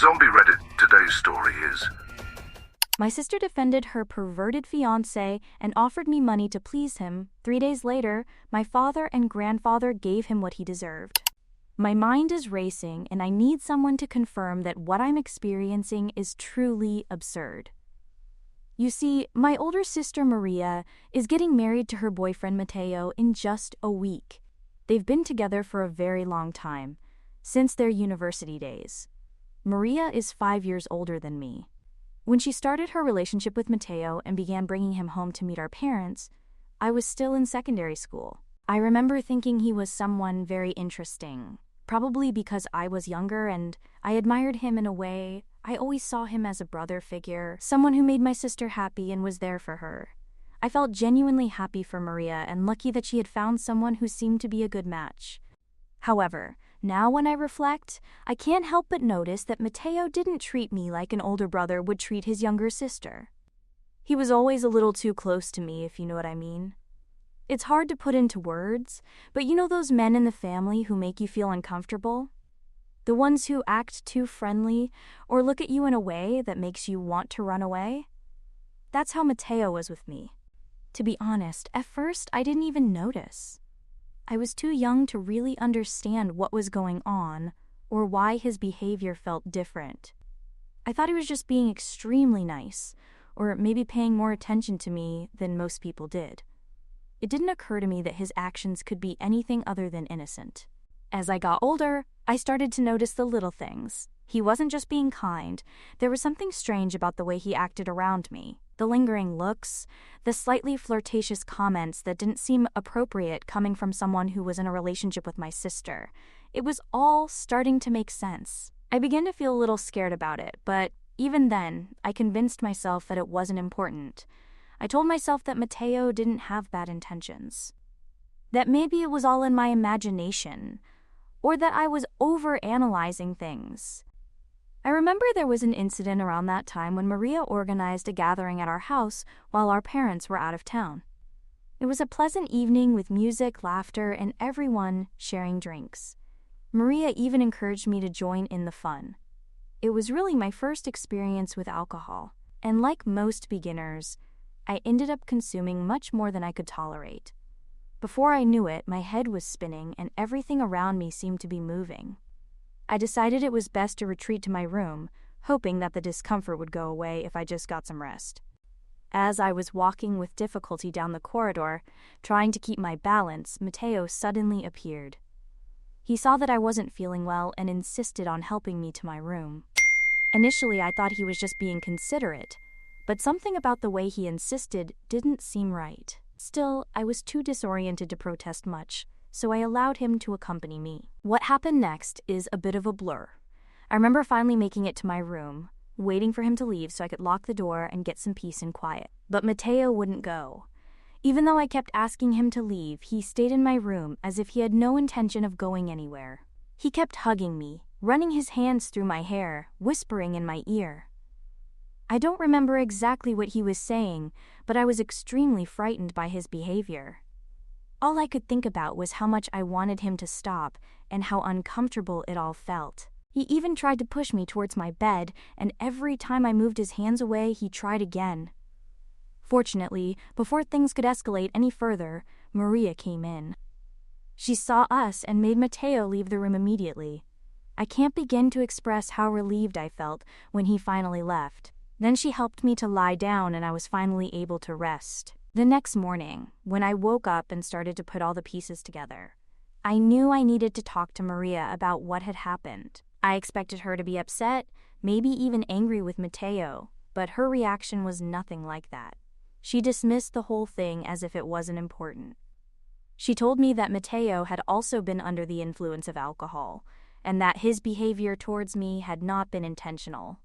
Zombie Reddit, today's story is... My sister defended her perverted fiancé and offered me money to please him. 3 days later, my father and grandfather gave him what he deserved. My mind is racing, and I need someone to confirm that what I'm experiencing is truly absurd. You see, my older sister Maria is getting married to her boyfriend Matteo in just a week. They've been together for a very long time, since their university days. Maria is 5 years older than me. When she started her relationship with Matteo and began bringing him home to meet our parents, I was still in secondary school. I remember thinking he was someone very interesting, probably because I was younger and I admired him in a way. I always saw him as a brother figure, someone who made my sister happy and was there for her. I felt genuinely happy for Maria and lucky that she had found someone who seemed to be a good match. However, now when I reflect, I can't help but notice that Matteo didn't treat me like an older brother would treat his younger sister. He was always a little too close to me, if you know what I mean. It's hard to put into words, but you know those men in the family who make you feel uncomfortable? The ones who act too friendly or look at you in a way that makes you want to run away? That's how Matteo was with me. To be honest, at first I didn't even notice. I was too young to really understand what was going on or why his behavior felt different. I thought he was just being extremely nice, or maybe paying more attention to me than most people did. It didn't occur to me that his actions could be anything other than innocent. As I got older, I started to notice the little things. He wasn't just being kind. There was something strange about the way he acted around me. The lingering looks, the slightly flirtatious comments that didn't seem appropriate coming from someone who was in a relationship with my sister. It was all starting to make sense. I began to feel a little scared about it, but even then, I convinced myself that it wasn't important. I told myself that Matteo didn't have bad intentions. That maybe it was all in my imagination, or that I was overanalyzing things. I remember there was an incident around that time when Maria organized a gathering at our house while our parents were out of town. It was a pleasant evening with music, laughter, and everyone sharing drinks. Maria even encouraged me to join in the fun. It was really my first experience with alcohol, and like most beginners, I ended up consuming much more than I could tolerate. Before I knew it, my head was spinning and everything around me seemed to be moving. I decided it was best to retreat to my room, hoping that the discomfort would go away if I just got some rest. As I was walking with difficulty down the corridor, trying to keep my balance, Matteo suddenly appeared. He saw that I wasn't feeling well and insisted on helping me to my room. Initially, I thought he was just being considerate, but something about the way he insisted didn't seem right. Still, I was too disoriented to protest much, so I allowed him to accompany me. What happened next is a bit of a blur. I remember finally making it to my room, waiting for him to leave so I could lock the door and get some peace and quiet. But Matteo wouldn't go. Even though I kept asking him to leave, he stayed in my room as if he had no intention of going anywhere. He kept hugging me, running his hands through my hair, whispering in my ear. I don't remember exactly what he was saying, but I was extremely frightened by his behavior. All I could think about was how much I wanted him to stop and how uncomfortable it all felt. He even tried to push me towards my bed, and every time I moved his hands away, he tried again. Fortunately, before things could escalate any further, Maria came in. She saw us and made Matteo leave the room immediately. I can't begin to express how relieved I felt when he finally left. Then she helped me to lie down and I was finally able to rest. The next morning, when I woke up and started to put all the pieces together, I knew I needed to talk to Maria about what had happened. I expected her to be upset, maybe even angry with Matteo, but her reaction was nothing like that. She dismissed the whole thing as if it wasn't important. She told me that Matteo had also been under the influence of alcohol, and that his behavior towards me had not been intentional.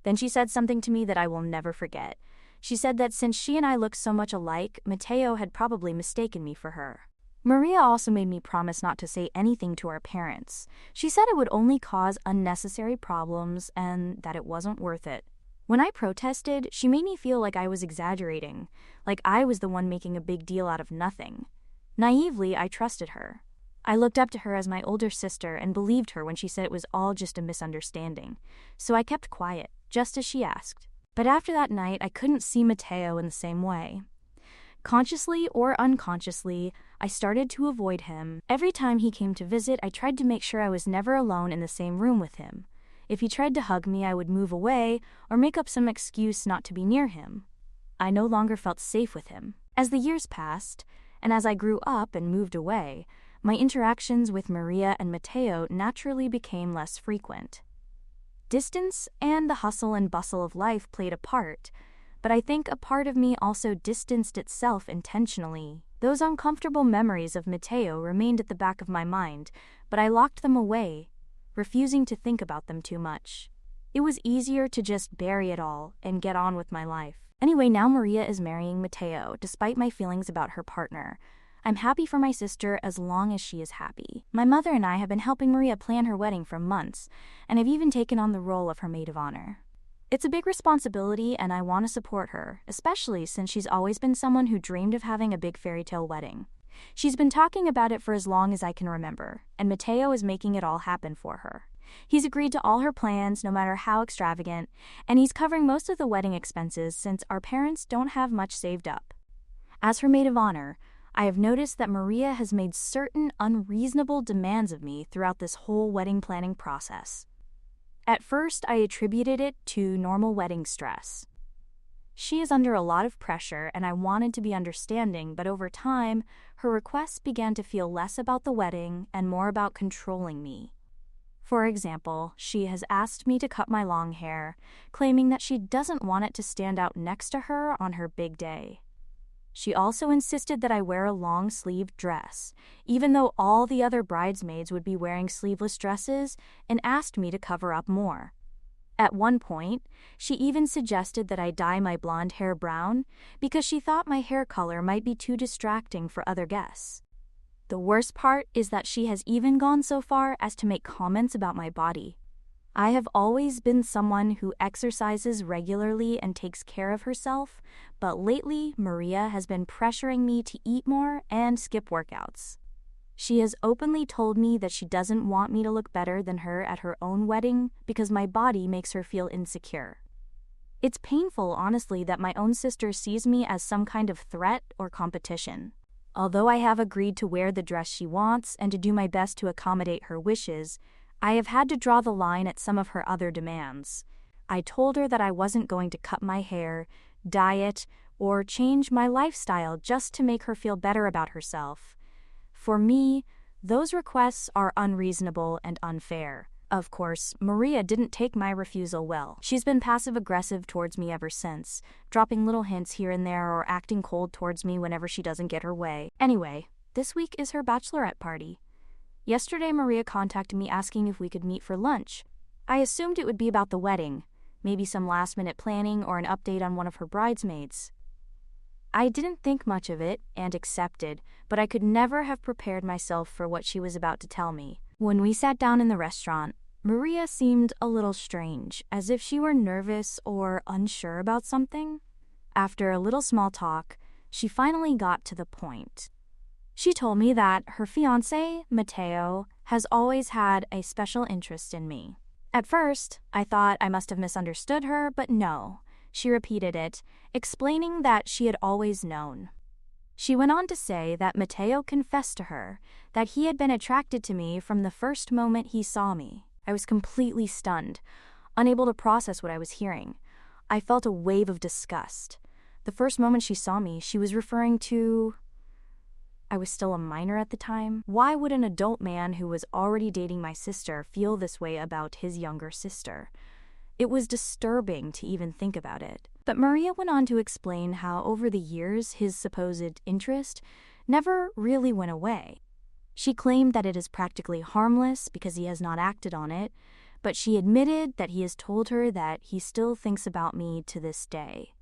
Then she said something to me that I will never forget. She said that since she and I looked so much alike, Matteo had probably mistaken me for her. Maria also made me promise not to say anything to our parents. She said it would only cause unnecessary problems and that it wasn't worth it. When I protested, she made me feel like I was exaggerating, like I was the one making a big deal out of nothing. Naively, I trusted her. I looked up to her as my older sister and believed her when she said it was all just a misunderstanding, so I kept quiet, just as she asked. But after that night, I couldn't see Matteo in the same way. Consciously or unconsciously, I started to avoid him. Every time he came to visit, I tried to make sure I was never alone in the same room with him. If he tried to hug me, I would move away or make up some excuse not to be near him. I no longer felt safe with him. As the years passed, and as I grew up and moved away, my interactions with Maria and Matteo naturally became less frequent. Distance and the hustle and bustle of life played a part, but I think a part of me also distanced itself intentionally. Those uncomfortable memories of Matteo remained at the back of my mind, but I locked them away, refusing to think about them too much. It was easier to just bury it all and get on with my life. Anyway, now Maria is marrying Matteo, despite my feelings about her partner. I'm happy for my sister as long as she is happy. My mother and I have been helping Maria plan her wedding for months, and have even taken on the role of her maid of honor. It's a big responsibility, and I want to support her, especially since she's always been someone who dreamed of having a big fairy tale wedding. She's been talking about it for as long as I can remember, and Matteo is making it all happen for her. He's agreed to all her plans, no matter how extravagant, and he's covering most of the wedding expenses since our parents don't have much saved up. As her maid of honor, I have noticed that Maria has made certain unreasonable demands of me throughout this whole wedding planning process. At first, I attributed it to normal wedding stress. She is under a lot of pressure, and I wanted to be understanding, but over time, her requests began to feel less about the wedding and more about controlling me. For example, she has asked me to cut my long hair, claiming that she doesn't want it to stand out next to her on her big day. She also insisted that I wear a long-sleeved dress, even though all the other bridesmaids would be wearing sleeveless dresses, and asked me to cover up more. At one point, she even suggested that I dye my blonde hair brown because she thought my hair color might be too distracting for other guests. The worst part is that she has even gone so far as to make comments about my body. I have always been someone who exercises regularly and takes care of herself, but lately Maria has been pressuring me to eat more and skip workouts. She has openly told me that she doesn't want me to look better than her at her own wedding because my body makes her feel insecure. It's painful, honestly, that my own sister sees me as some kind of threat or competition. Although I have agreed to wear the dress she wants and to do my best to accommodate her wishes, I have had to draw the line at some of her other demands. I told her that I wasn't going to cut my hair, diet, or change my lifestyle just to make her feel better about herself. For me, those requests are unreasonable and unfair. Of course, Maria didn't take my refusal well. She's been passive-aggressive towards me ever since, dropping little hints here and there or acting cold towards me whenever she doesn't get her way. Anyway, this week is her bachelorette party. Yesterday, Maria contacted me asking if we could meet for lunch. I assumed it would be about the wedding, maybe some last-minute planning or an update on one of her bridesmaids. I didn't think much of it and accepted, but I could never have prepared myself for what she was about to tell me. When we sat down in the restaurant, Maria seemed a little strange, as if she were nervous or unsure about something. After a little small talk, she finally got to the point. She told me that her fiancé, Matteo, has always had a special interest in me. At first, I thought I must have misunderstood her, but no. She repeated it, explaining that she had always known. She went on to say that Matteo confessed to her that he had been attracted to me from the first moment he saw me. I was completely stunned, unable to process what I was hearing. I felt a wave of disgust. The first moment she saw me, she was referring to... I was still a minor at the time. Why would an adult man who was already dating my sister feel this way about his younger sister? It was disturbing to even think about it. But Maria went on to explain how over the years his supposed interest never really went away. She claimed that it is practically harmless because he has not acted on it, but she admitted that he has told her that he still thinks about me to this day.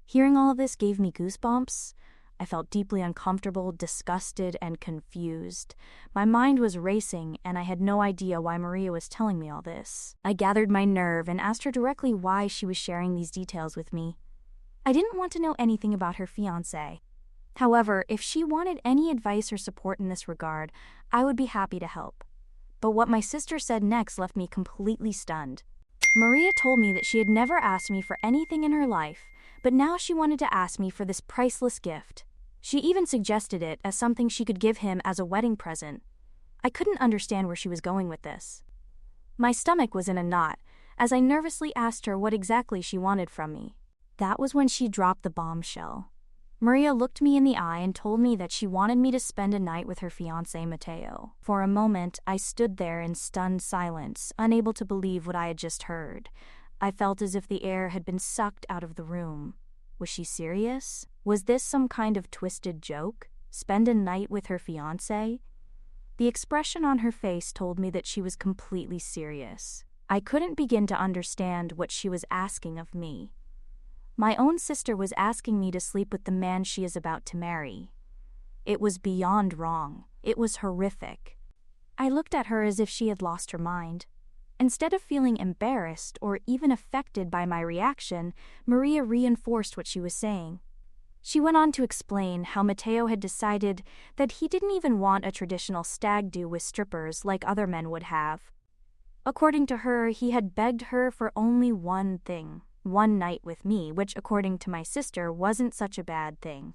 Hearing all of this gave me goosebumps. I felt deeply uncomfortable, disgusted, and confused. My mind was racing, and I had no idea why Maria was telling me all this. I gathered my nerve and asked her directly why she was sharing these details with me. I didn't want to know anything about her fiancé. However, if she wanted any advice or support in this regard, I would be happy to help. But what my sister said next left me completely stunned. Maria told me that she had never asked me for anything in her life, but now she wanted to ask me for this priceless gift. She even suggested it as something she could give him as a wedding present. I couldn't understand where she was going with this. My stomach was in a knot as I nervously asked her what exactly she wanted from me. That was when she dropped the bombshell. Maria looked me in the eye and told me that she wanted me to spend a night with her fiancé, Matteo. For a moment, I stood there in stunned silence, unable to believe what I had just heard. I felt as if the air had been sucked out of the room. Was she serious? Was this some kind of twisted joke? Spend a night with her fiancé? The expression on her face told me that she was completely serious. I couldn't begin to understand what she was asking of me. My own sister was asking me to sleep with the man she is about to marry. It was beyond wrong. It was horrific. I looked at her as if she had lost her mind. Instead of feeling embarrassed or even affected by my reaction, Maria reinforced what she was saying. She went on to explain how Matteo had decided that he didn't even want a traditional stag do with strippers like other men would have. According to her, he had begged her for only one thing. One night with me, which according to my sister wasn't such a bad thing.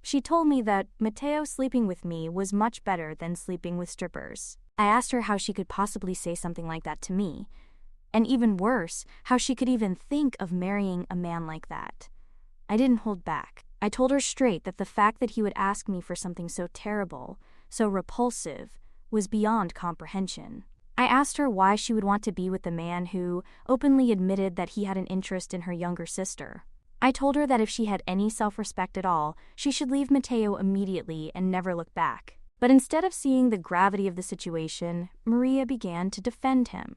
She told me that Matteo sleeping with me was much better than sleeping with strippers. I asked her how she could possibly say something like that to me, and even worse, how she could even think of marrying a man like that. I didn't hold back. I told her straight that the fact that he would ask me for something so terrible, so repulsive, was beyond comprehension. I asked her why she would want to be with the man who openly admitted that he had an interest in her younger sister. I told her that if she had any self-respect at all, she should leave Matteo immediately and never look back. But instead of seeing the gravity of the situation, Maria began to defend him.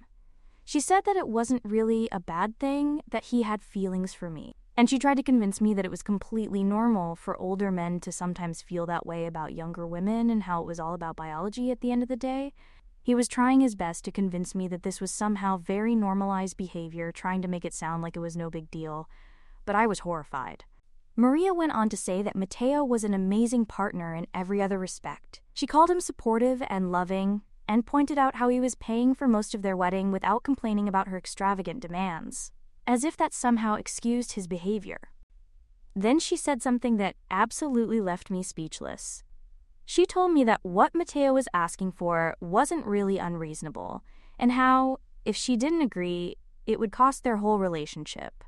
She said that it wasn't really a bad thing that he had feelings for me, and she tried to convince me that it was completely normal for older men to sometimes feel that way about younger women and how it was all about biology at the end of the day. He was trying his best to convince me that this was somehow very normalized behavior, trying to make it sound like it was no big deal, but I was horrified. Maria went on to say that Matteo was an amazing partner in every other respect. She called him supportive and loving, and pointed out how he was paying for most of their wedding without complaining about her extravagant demands, as if that somehow excused his behavior. Then she said something that absolutely left me speechless. She told me that what Matteo was asking for wasn't really unreasonable, and how, if she didn't agree, it would cost their whole relationship.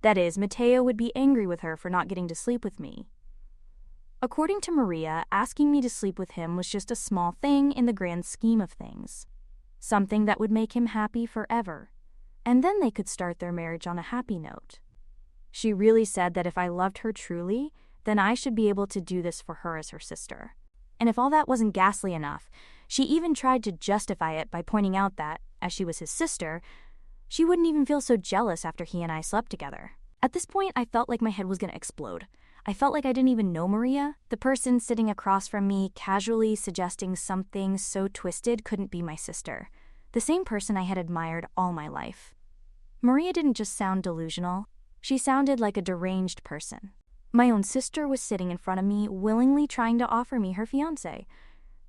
That is, Matteo would be angry with her for not getting to sleep with me. According to Maria, asking me to sleep with him was just a small thing in the grand scheme of things. Something that would make him happy forever, and then they could start their marriage on a happy note. She really said that if I loved her truly, then I should be able to do this for her as her sister. And if all that wasn't ghastly enough, she even tried to justify it by pointing out that, as she was his sister, she wouldn't even feel so jealous after he and I slept together. At this point, I felt like my head was going to explode. I felt like I didn't even know Maria. The person sitting across from me casually suggesting something so twisted couldn't be my sister, the same person I had admired all my life. Maria didn't just sound delusional. She sounded like a deranged person. My own sister was sitting in front of me, willingly trying to offer me her fiancé,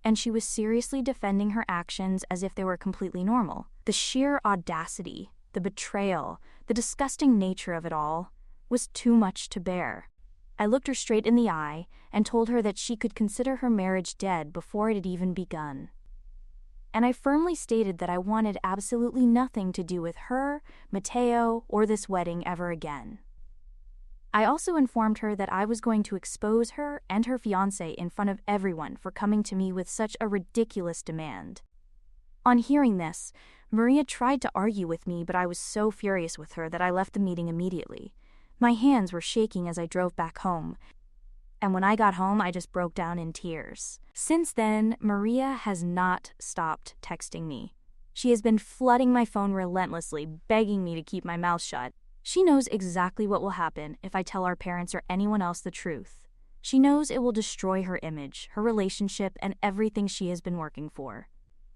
and she was seriously defending her actions as if they were completely normal. The sheer audacity, the betrayal, the disgusting nature of it all was too much to bear. I looked her straight in the eye and told her that she could consider her marriage dead before it had even begun. And I firmly stated that I wanted absolutely nothing to do with her, Matteo, or this wedding ever again. I also informed her that I was going to expose her and her fiancé in front of everyone for coming to me with such a ridiculous demand. On hearing this, Maria tried to argue with me, but I was so furious with her that I left the meeting immediately. My hands were shaking as I drove back home, and when I got home, I just broke down in tears. Since then, Maria has not stopped texting me. She has been flooding my phone relentlessly, begging me to keep my mouth shut. She knows exactly what will happen if I tell our parents or anyone else the truth. She knows it will destroy her image, her relationship, and everything she has been working for.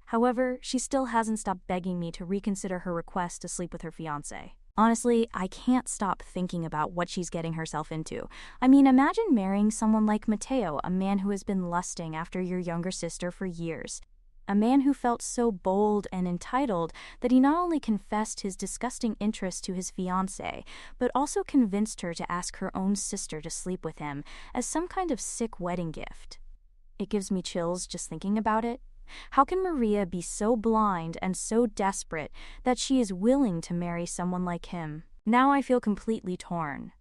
However, she still hasn't stopped begging me to reconsider her request to sleep with her fiancé. Honestly, I can't stop thinking about what she's getting herself into. I mean, imagine marrying someone like Matteo, a man who has been lusting after your younger sister for years. A man who felt so bold and entitled that he not only confessed his disgusting interest to his fiancée, but also convinced her to ask her own sister to sleep with him as some kind of sick wedding gift. It gives me chills just thinking about it. How can Maria be so blind and so desperate that she is willing to marry someone like him? Now I feel completely torn.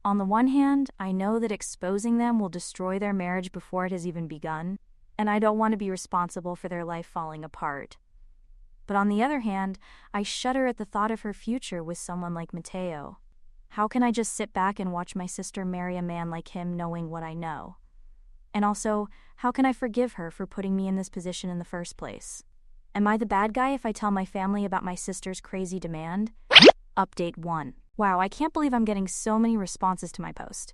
On the one hand, I know that exposing them will destroy their marriage before it has even begun, and I don't want to be responsible for their life falling apart. But on the other hand, I shudder at the thought of her future with someone like Matteo. How can I just sit back and watch my sister marry a man like him knowing what I know? And also, how can I forgive her for putting me in this position in the first place? Am I the bad guy if I tell my family about my sister's crazy demand? Update 1. Wow, I can't believe I'm getting so many responses to my post.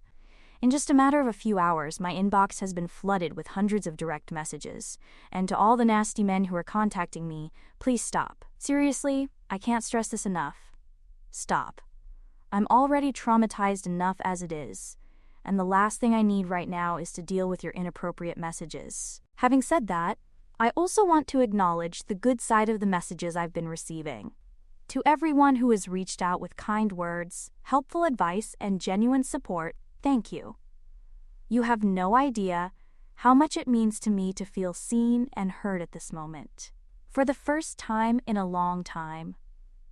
In just a matter of a few hours, my inbox has been flooded with hundreds of direct messages. And to all the nasty men who are contacting me, please stop. Seriously, I can't stress this enough. Stop. I'm already traumatized enough as it is. And the last thing I need right now is to deal with your inappropriate messages. Having said that, I also want to acknowledge the good side of the messages I've been receiving. To everyone who has reached out with kind words, helpful advice, and genuine support, thank you. You have no idea how much it means to me to feel seen and heard at this moment. For the first time in a long time,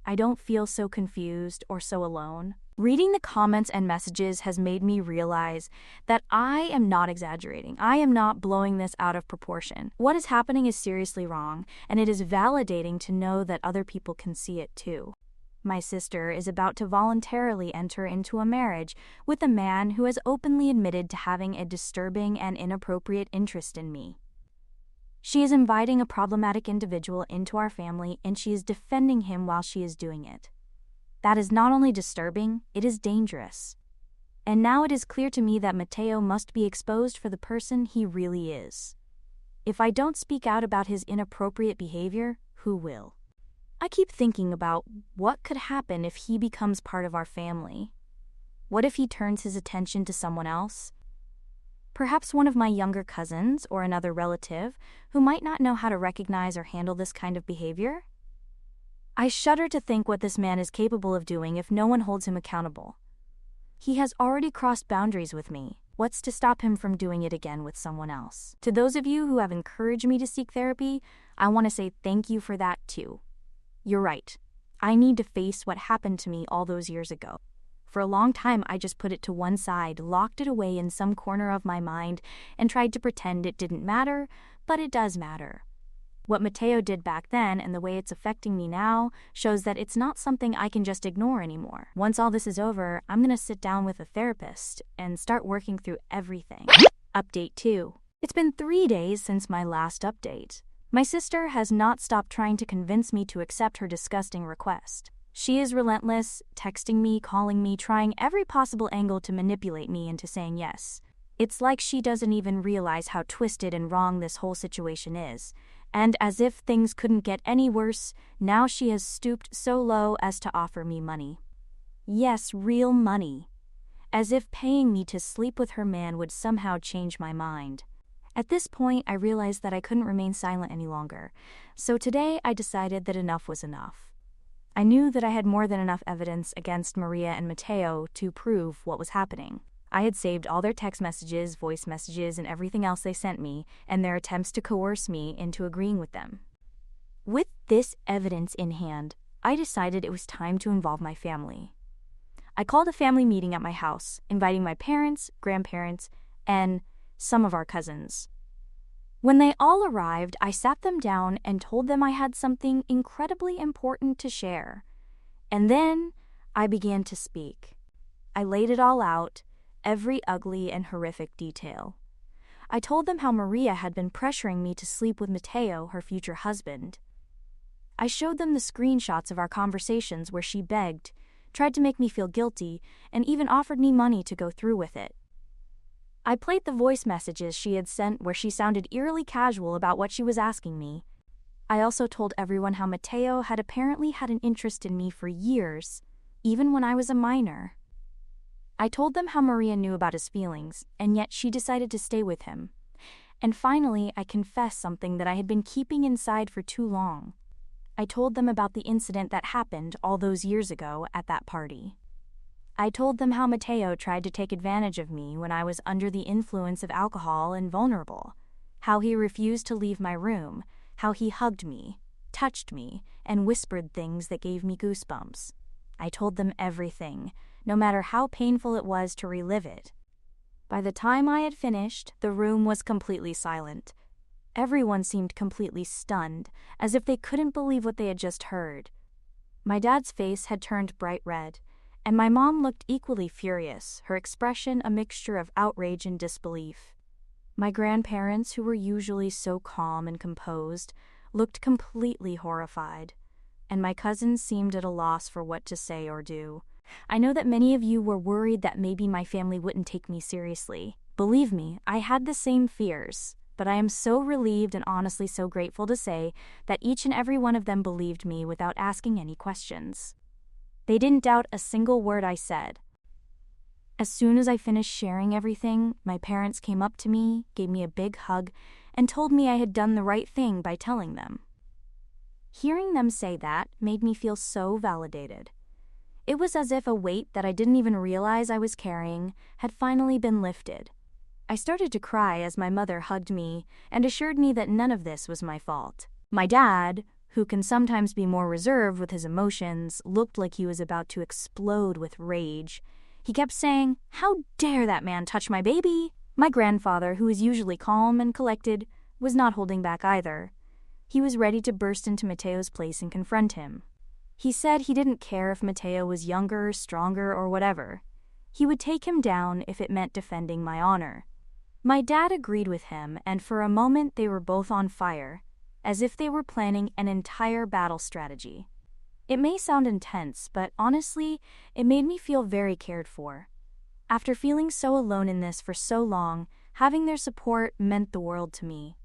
I don't feel so confused or so alone. Reading the comments and messages has made me realize that I am not exaggerating. I am not blowing this out of proportion. What is happening is seriously wrong, and it is validating to know that other people can see it too. My sister is about to voluntarily enter into a marriage with a man who has openly admitted to having a disturbing and inappropriate interest in me. She is inviting a problematic individual into our family, and she is defending him while she is doing it. That is not only disturbing, it is dangerous. And now it is clear to me that Matteo must be exposed for the person he really is. If I don't speak out about his inappropriate behavior, who will? I keep thinking about what could happen if he becomes part of our family. What if he turns his attention to someone else? Perhaps one of my younger cousins or another relative who might not know how to recognize or handle this kind of behavior? I shudder to think what this man is capable of doing if no one holds him accountable. He has already crossed boundaries with me. What's to stop him from doing it again with someone else? To those of you who have encouraged me to seek therapy, I want to say thank you for that too. You're right. I need to face what happened to me all those years ago. For a long time, I just put it to one side, locked it away in some corner of my mind, and tried to pretend it didn't matter, but it does matter. What Matteo did back then and the way it's affecting me now shows that it's not something I can just ignore anymore. Once all this is over, I'm going to sit down with a therapist and start working through everything. Update 2. It's been 3 days since my last update. My sister has not stopped trying to convince me to accept her disgusting request. She is relentless, texting me, calling me, trying every possible angle to manipulate me into saying yes. It's like she doesn't even realize how twisted and wrong this whole situation is. And as if things couldn't get any worse, now she has stooped so low as to offer me money. Yes, real money. As if paying me to sleep with her man would somehow change my mind. At this point, I realized that I couldn't remain silent any longer. So today, I decided that enough was enough. I knew that I had more than enough evidence against Maria and Matteo to prove what was happening. I had saved all their text messages, voice messages, and everything else they sent me, and their attempts to coerce me into agreeing with them. With this evidence in hand, I decided it was time to involve my family. I called a family meeting at my house, inviting my parents, grandparents, and some of our cousins. When they all arrived, I sat them down and told them I had something incredibly important to share. And then I began to speak. I laid it all out, every ugly and horrific detail. I told them how Maria had been pressuring me to sleep with Matteo, her future husband. I showed them the screenshots of our conversations where she begged, tried to make me feel guilty, and even offered me money to go through with it. I played the voice messages she had sent where she sounded eerily casual about what she was asking me. I also told everyone how Matteo had apparently had an interest in me for years, even when I was a minor. I told them how Maria knew about his feelings, and yet she decided to stay with him. And finally, I confessed something that I had been keeping inside for too long. I told them about the incident that happened all those years ago at that party. I told them how Matteo tried to take advantage of me when I was under the influence of alcohol and vulnerable, how he refused to leave my room, how he hugged me, touched me, and whispered things that gave me goosebumps. I told them everything, no matter how painful it was to relive it. By the time I had finished, the room was completely silent. Everyone seemed completely stunned, as if they couldn't believe what they had just heard. My dad's face had turned bright red, and my mom looked equally furious, her expression a mixture of outrage and disbelief. My grandparents, who were usually so calm and composed, looked completely horrified, and my cousins seemed at a loss for what to say or do. I know that many of you were worried that maybe my family wouldn't take me seriously. Believe me, I had the same fears, but I am so relieved and honestly so grateful to say that each and every one of them believed me without asking any questions. They didn't doubt a single word I said. As soon as I finished sharing everything, my parents came up to me, gave me a big hug, and told me I had done the right thing by telling them. Hearing them say that made me feel so validated. It was as if a weight that I didn't even realize I was carrying had finally been lifted. I started to cry as my mother hugged me and assured me that none of this was my fault. My dad, who can sometimes be more reserved with his emotions, looked like he was about to explode with rage. He kept saying, "How dare that man touch my baby?" My grandfather, who is usually calm and collected, was not holding back either. He was ready to burst into Matteo's place and confront him. He said he didn't care if Matteo was younger, stronger, or whatever. He would take him down if it meant defending my honor. My dad agreed with him, and for a moment they were both on fire, as if they were planning an entire battle strategy. It may sound intense, but honestly, it made me feel very cared for. After feeling so alone in this for so long, having their support meant the world to me.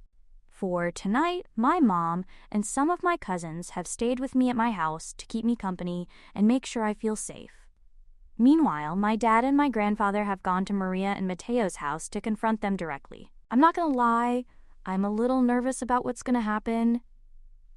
For tonight, my mom and some of my cousins have stayed with me at my house to keep me company and make sure I feel safe. Meanwhile, my dad and my grandfather have gone to Maria and Matteo's house to confront them directly. I'm not gonna lie, I'm a little nervous about what's gonna happen.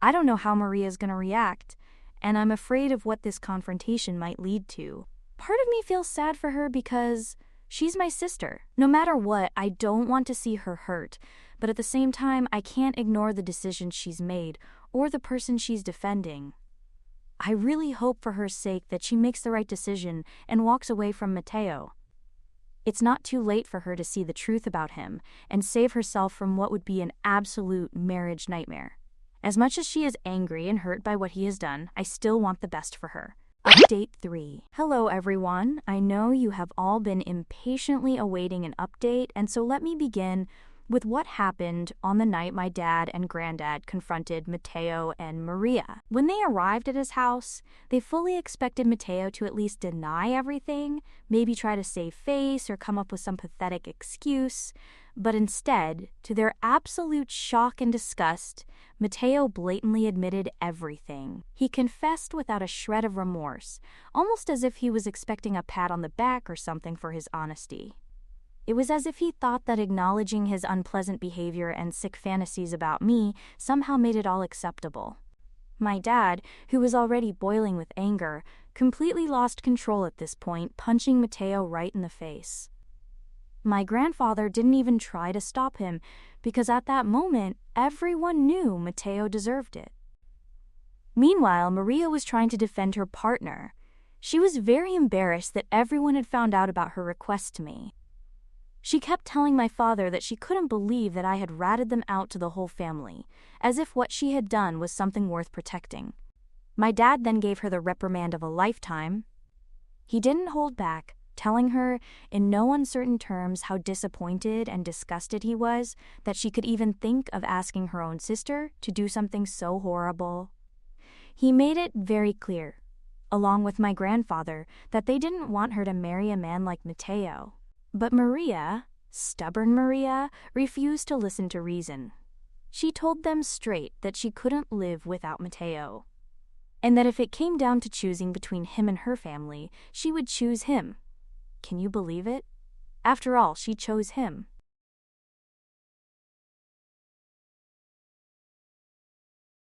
I don't know how Maria's gonna react, and I'm afraid of what this confrontation might lead to. Part of me feels sad for her because she's my sister. No matter what, I don't want to see her hurt, but at the same time, I can't ignore the decision she's made or the person she's defending. I really hope for her sake that she makes the right decision and walks away from Matteo. It's not too late for her to see the truth about him and save herself from what would be an absolute marriage nightmare. As much as she is angry and hurt by what he has done, I still want the best for her. Update 3. Hello everyone, I know you have all been impatiently awaiting an update, and so let me begin with what happened on the night my dad and granddad confronted Matteo and Maria. When they arrived at his house, they fully expected Matteo to at least deny everything, maybe try to save face or come up with some pathetic excuse, but instead, to their absolute shock and disgust, Matteo blatantly admitted everything. He confessed without a shred of remorse, almost as if he was expecting a pat on the back or something for his honesty. It was as if he thought that acknowledging his unpleasant behavior and sick fantasies about me somehow made it all acceptable. My dad, who was already boiling with anger, completely lost control at this point, punching Matteo right in the face. My grandfather didn't even try to stop him, because at that moment, everyone knew Matteo deserved it. Meanwhile, Maria was trying to defend her partner. She was very embarrassed that everyone had found out about her request to me. She kept telling my father that she couldn't believe that I had ratted them out to the whole family, as if what she had done was something worth protecting. My dad then gave her the reprimand of a lifetime. He didn't hold back, telling her in no uncertain terms how disappointed and disgusted he was that she could even think of asking her own sister to do something so horrible. He made it very clear, along with my grandfather, that they didn't want her to marry a man like Matteo. But Maria, stubborn Maria, refused to listen to reason. She told them straight that she couldn't live without Matteo. and that if it came down to choosing between him and her family, she would choose him. Can you believe it? After all, she chose him.